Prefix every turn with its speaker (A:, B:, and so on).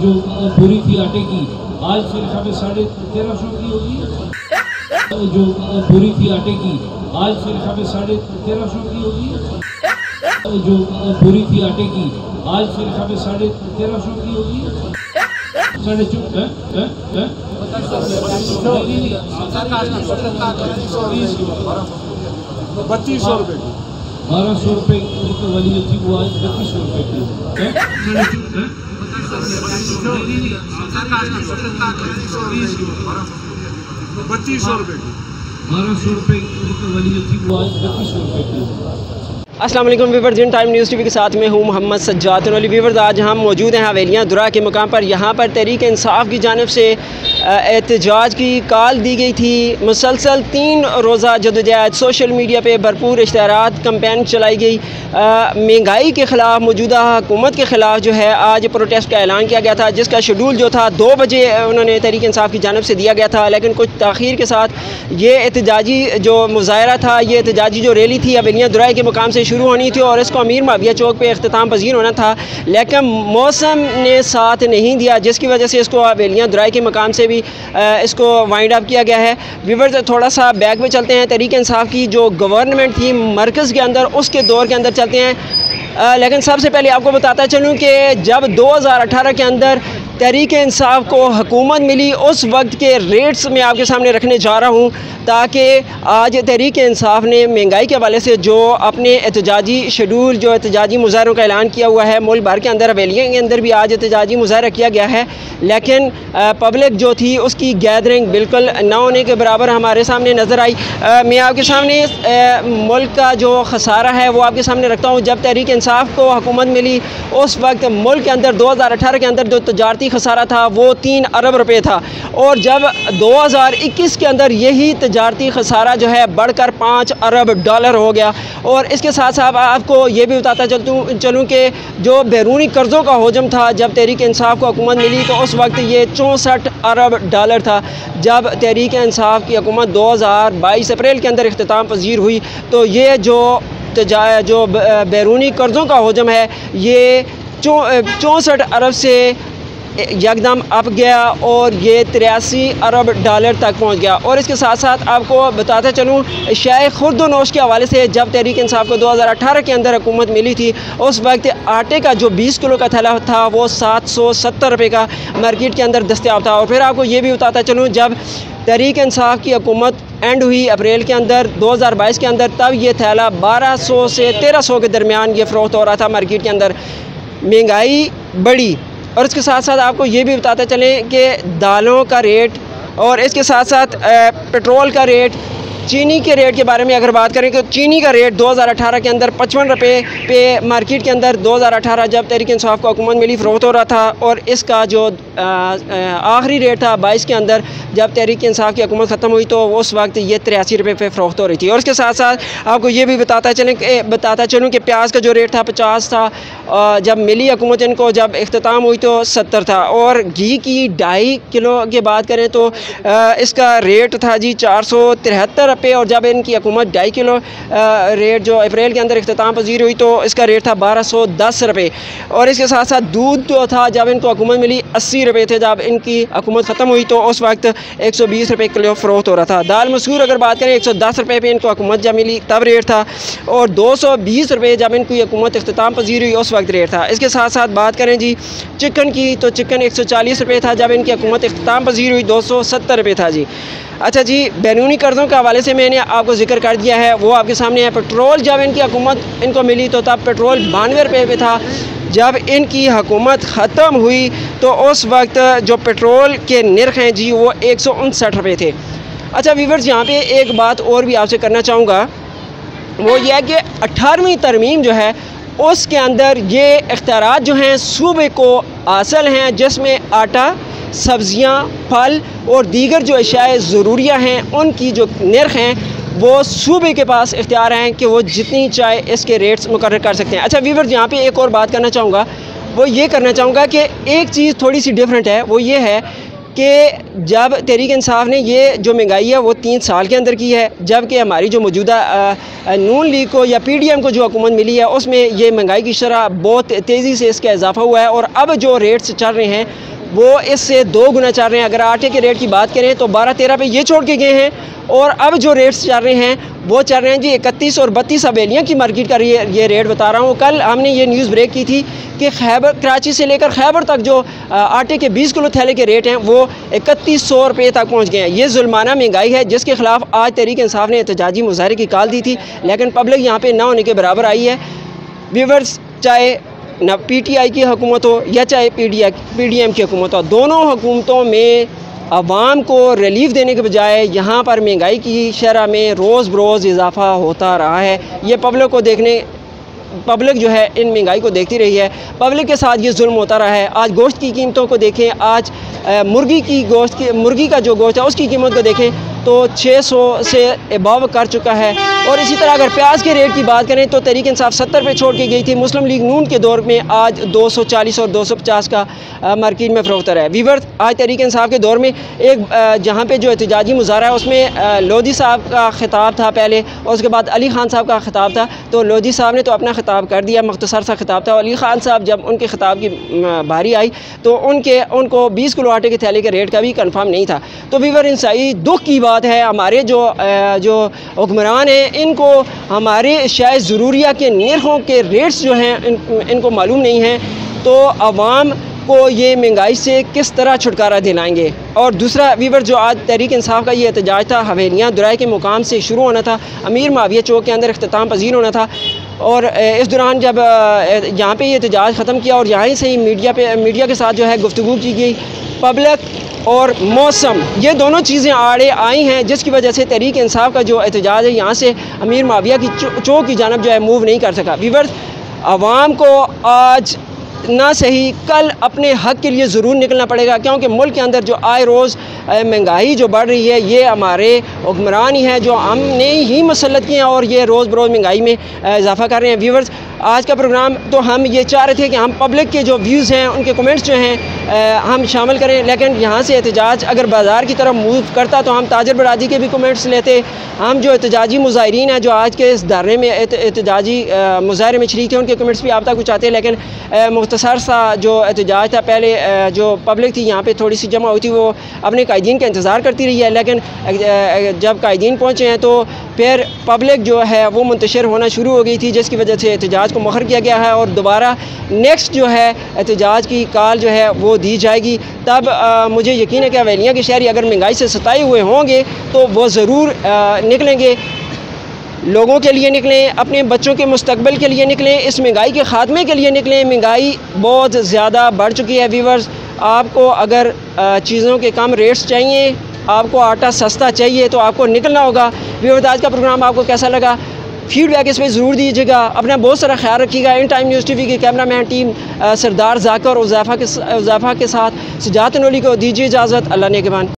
A: जो पूरी थी आटे की आज मेरे ख्याल में 1350 की होगी। जो पूरी थी आटे की आज मेरे ख्याल में 1350 की होगी। जो पूरी थी आटे की आज मेरे ख्याल में 1350 की होगी।
B: 3200 रुपये
A: 1200 रुपये वाली जो थी वो आज 3200 रुपये की।
B: 3200 रुपये
A: 1200 रुपये वाली जो थी वो आज 3200 रुपये की।
C: अस्सलाम वालेकुम व्यूअर्स, जिन टाइम न्यूज़ टीवी के साथ में हूँ मोहम्मद सज्जाद अली। व्यूअर्स, आज हम मौजूद हैं हवेलियाँ दुरा के मुकाम पर। यहाँ पर तहरीक इंसाफ की जानिब से एहतजाज की कॉल दी गई थी। मुसलसल 3 रोज़ा जदोजहद, सोशल मीडिया पे भरपूर इश्तहारात कैंपेन चलाई गई। महंगाई के ख़िलाफ़, मौजूदा हुकूमत के ख़िलाफ़ जो है आज प्रोटेस्ट का ऐलान किया गया था, जिसका शेड्यूल जो था 2 बजे उन्होंने तहरीक इंसाफ की जानिब से दिया गया था। लेकिन कुछ ताख़ीर के साथ ये एहतजाजी जो मुज़ाहरा था, ये एहतजाजी जो रैली थी हवेलियाँ दुरा के मुकाम से शुरू होनी थी और इसको अमीर माविया चौक पे इख्तिताम पजीर होना था। लेकिन मौसम ने साथ नहीं दिया, जिसकी वजह से इसको हवेलियाँ दुराई के मकाम से भी इसको वाइंड अप किया गया है। व्यूअर्स, थोड़ा सा बैक पे चलते हैं। तहरीक इंसाफ की जो गवर्नमेंट थी मरकज़ के अंदर, उसके दौर के अंदर चलते हैं। लेकिन सबसे पहले आपको बताता चलूँ कि जब 2018 के अंदर तहरीक इंसाफ को हुकूमत मिली, उस वक्त के रेट्स में आपके सामने रखने जा रहा हूँ, ताकि आज तहरीक इंसाफ ने महंगाई के हवाले से जो अपने एहतजाजी शेड्यूल, जो एहतजाजी मुज़ाहरों का ऐलान किया हुआ है मुल्क भर के अंदर, हवेलियों के अंदर भी आज एहतजाजी मुज़ाहरा किया गया है। लेकिन पब्लिक जो थी उसकी गैदरिंग बिल्कुल न होने के बराबर हमारे सामने नज़र आई। मैं आपके सामने मुल्क का जो खसारा है वो आपके सामने रखता हूँ। जब तहरीक इंसाफ को हुकूमत मिली, उस वक्त मुल्क के अंदर 2018 के अंदर जो तजारती खसारा था वो 3 अरब रुपये था, और जब 2021 के अंदर यही तजारती खसारा जो है बढ़कर 5 अरब डॉलर हो गया। और इसके साथ साथ आपको ये भी बताता चलूँ कि जो बैरूनी कर्ज़ों का हजम था जब तहरीक इंसाफ को हुकूमत मिली, तो उस वक्त ये 64 अरब डॉलर था। जब तहरीक इंसाफ की हुकूमत 2022 अप्रैल के अंदर इख्तिताम पजीर हुई, तो ये जो बैरूनी कर्ज़ों का हजम है ये 64 अरब से एकदम अप गया और ये 83 अरब डॉलर तक पहुंच गया। और इसके साथ साथ आपको बताते चलूँ, शाय खुर्द-व-नोश के हवाले से जब तहरीक इंसाफ को 2018 के अंदर हुकूमत मिली थी, उस वक्त आटे का जो 20 किलो का थैला था वो 770 रुपये का मार्केट के अंदर दस्तयाब था। और फिर आपको ये भी बताता चलूँ, जब तहरीक इंसाफ की हुकूमत एंड हुई अप्रैल के अंदर 2022 के अंदर, तब ये थैला 1200 से 1300 के दरमियान ये फ़रोख्त हो रहा था मार्केट के अंदर। महंगाई बढ़ी। और इसके साथ साथ आपको ये भी बताते चलें कि दालों का रेट, और इसके साथ साथ पेट्रोल का रेट, चीनी के रेट के बारे में अगर बात करें तो चीनी का रेट 2018 के अंदर 55 रुपये पे मार्केट के अंदर 2018 जब तहरीक इंसाफ को हुकूमत मिली फ़रोख्त हो रहा था। और इसका जो आखिरी रेट था 22 के अंदर जब तहरीक इंसाफ की हुकूमत ख़त्म हुई, तो उस वक्त ये 83 रुपये पे फ़रोख्त हो रही थी। और इसके साथ साथ आपको ये भी बताता चलूँ कि प्याज का जो रेट था 50 था, जब मिली हुकूमत इनको, जब इख्तिताम हुई तो 70 था। और घी की 2.5 किलो की बात करें तो इसका रेट था जी 473 रुपये, और जब इनकी हुकूमत 2.5 किलो रेट जो अप्रैल के अंदर इख्तिताम पजीर हुई तो इसका रेट था 1210 रुपये। और इसके साथ साथ दूध जो था जब इनको हुकूमत मिली 80 रुपये थे, जब इनकी हुकूमत ख़त्म हुई तो उस वक्त 120 रुपये किलो फ़रोख्त हो रहा था। दाल मसूर अगर बात करें 110 रुपये पे इनको हुकूमत जब मिली तब रेट था, और 220 रुपये जब इनकी हुकूमत इख्तिताम पजीर हुई उस वक्त रेट था। इसके साथ साथ बात करें जी चिकन की, तो चिकन 140 रुपये था जब इनकी हुकूमत इख्तिताम पजीर हुई 270 रुपये था जी। अच्छा जी, बैरूनी कर्ज़ों के हवाले से मैंने आपको जिक्र कर दिया है, वो आपके सामने है। पेट्रोल जब इनकी हुकूमत इनको मिली तो तब पेट्रोल 92 रुपये पे था। जब इनकी हुकूमत ख़त्म हुई तो उस वक्त जो पेट्रोल के निर्ख हैं जी वो 159 रुपये थे। अच्छा व्यूअर्स, यहाँ पे एक बात और भी आपसे करना चाहूँगा, वो ये है कि 18वीं तरमीम जो है उसके अंदर ये इख्तियारात जो हैं सूबे को हासिल हैं, जिसमें आटा, सब्ज़ियाँ, फल और दीगर जो अशियाए ज़रूरिया हैं उनकी जो नर्ख हैं वो सूबे के पास इख्तियार हैं कि वो जितनी चाहे इसके रेट्स मुकर्रर कर सकते हैं। अच्छा व्यूअर्स, यहाँ पे एक और बात करना चाहूँगा, वो ये करना चाहूँगा कि एक चीज़ थोड़ी सी डिफरेंट है, वो ये है कि जब तहरीक इंसाफ ने ये जो महंगाई है वो 3 साल के अंदर की है, जबकि हमारी जो मौजूदा नून लीग को या PDM को जो हुकूमत मिली है उसमें ये महंगाई की शरह बहुत तेज़ी से इसका इजाफा हुआ है और अब जो रेट्स चल रहे हैं वो इससे 2 गुना चल रहे हैं। अगर आटे के रेट की बात करें तो 12-13 पे ये छोड़ के गए हैं और अब जो रेट्स चल रहे हैं वो चल रहे हैं जी 31 और 32 हवेलियाँ की मार्केट का ये रेट बता रहा हूँ। कल हमने ये न्यूज़ ब्रेक की थी कि कराची से लेकर खैबर तक जो आटे के 20 किलो थैले के रेट हैं वो 3100 रुपये तक पहुँच गए हैं। ये जुल्माना महंगाई है जिसके खिलाफ आज तहरीक इंसाफ ने एहतजाजी मुजाहरे की कॉल दी थी, लेकिन पब्लिक यहाँ पर ना होने के बराबर आई है। व्यूअर्स, चाहे ना PTI की हुकूमत हो या चाहे PDM की हुकूमत हो, दोनों हुकूमतों में आवाम को रिलीफ देने के बजाय यहाँ पर महंगाई की शरह में रोज़ बरोज़ इजाफ़ा होता रहा है। ये पब्लिक जो है इन महंगाई को देखती रही है, पब्लिक के साथ ये जुल्म होता रहा है। आज गोश्त की कीमतों को देखें, आज मुर्गी का जो गोश्त है उसकी कीमत को देखें तो 600 से अबव कर चुका है। और इसी तरह अगर प्याज के रेट की बात करें तो तहरीक इंसाफ 70 पे छोड़ के गई थी, मुस्लिम लीग नून के दौर में आज 240 और 250 का मार्केट में फ़रोख्त है। व्यूअर्स, आज तहरीक इंसाफ के दौर में एक जहाँ पे जो एहतजाजी मुजाहरा है उसमें लोधी साहब का खिताब था पहले और उसके बाद अली ख़ान साहब का खिताब था। तो लोधी साहब ने तो अपना खिताब कर दिया, मुख्तसर सा खिताब था। अली ख़ान साहब जब उनके खिताब की बारी आई तो उनको 20 किलो आटे के थैले के रेट का भी कन्फर्म नहीं था। तो व्यूअर, इंसाई दुख की बात है, हमारे जो हुक्मरान हैं इनको हमारे शायद ज़रूरिया के नरखों के रेट्स जो हैं इनको मालूम नहीं हैं, तो आवाम को ये महंगाई से किस तरह छुटकारा दिलाएंगे। और दूसरा व्यूअर, जो आज तहरीक इंसाफ का ये एहतजाज था, हवेलियाँ दुराई के मुकाम से शुरू होना था, अमीर माविया चौक के अंदर इख्तिताम पजीर होना था और इस दौरान जब यहाँ पे ये एहतजाज ख़त्म किया और यहाँ से ही मीडिया के साथ जो है गुफ्तगू की गई, पब्लिक और मौसम ये दोनों चीज़ें आड़े आई हैं जिसकी वजह से तहरीक इंसाफ का जो एहतजाज है यहाँ से अमीर माविया की चौक की जानब जो है मूव नहीं कर सका। व्यूअर्स, आवाम को आज ना सही कल अपने हक़ के लिए ज़रूर निकलना पड़ेगा, क्योंकि मुल्क के अंदर जो आए रोज़ महंगाई जो बढ़ रही है ये हमारे हुक्मरान ही हैं जो हमने ही मसलत किए हैं और ये रोज़ बरोज़ महंगाई में इजाफ़ा कर रहे हैं। व्यूअर्स, आज का प्रोग्राम तो हम ये चाह रहे थे कि हम पब्लिक के जो व्यूज़ हैं उनके कमेंट्स जो हैं हम शामिल करें, लेकिन यहाँ से एहतजाज अगर बाज़ार की तरफ मूव करता तो हम ताजर बरादरी के भी कमेंट्स लेते। हम जो एहतजाजी मुजाहिरीन हैं जो आज के इस धरने में एहतजाजी मुजाहरे में शरीक थे उनके कमेंट्स भी आप तक पहुँचाते हैं, लेकिन मुख्तसर सा जो एहतजाज था पहले जो पब्लिक थी यहाँ पे थोड़ी सी जमा हुई थी वो अपने कायदीन का इंतज़ार करती रही है, लेकिन जब कायदीन पहुँचे हैं तो फिर पब्लिक जो है वो मुंतशिर होना शुरू हो गई थी, जिसकी वजह से एहतजाज को मुखर किया गया है और दोबारा नेक्स्ट जो है एहतजाज की कॉल जो है वो दी जाएगी। तब मुझे यकीन है कि हवेलियाँ के शहरी अगर महंगाई से सताए हुए होंगे तो वो ज़रूर निकलेंगे, लोगों के लिए निकलें, अपने बच्चों के मुस्तकबिल के लिए निकलें, इस महंगाई के ख़ात्मे के लिए निकलें। महंगाई बहुत ज़्यादा बढ़ चुकी है। व्यूअर्स, आपको अगर चीज़ों के कम रेट्स चाहिए, आपको आटा सस्ता चाहिए तो आपको निकलना होगा। व्यूअर्स, आज का प्रोग्राम आपको कैसा लगा, फीडबैक इस पर ज़रूर दीजिएगा। अपना बहुत सारा ख्याल रखिएगा। इन टाइम न्यूज़ TV की कैमरामैन टीम सरदार जाकर और उज़ैफ़ा के साथ सुजात नोली को दीजिए इजाज़त। अल्लाह ने के मान।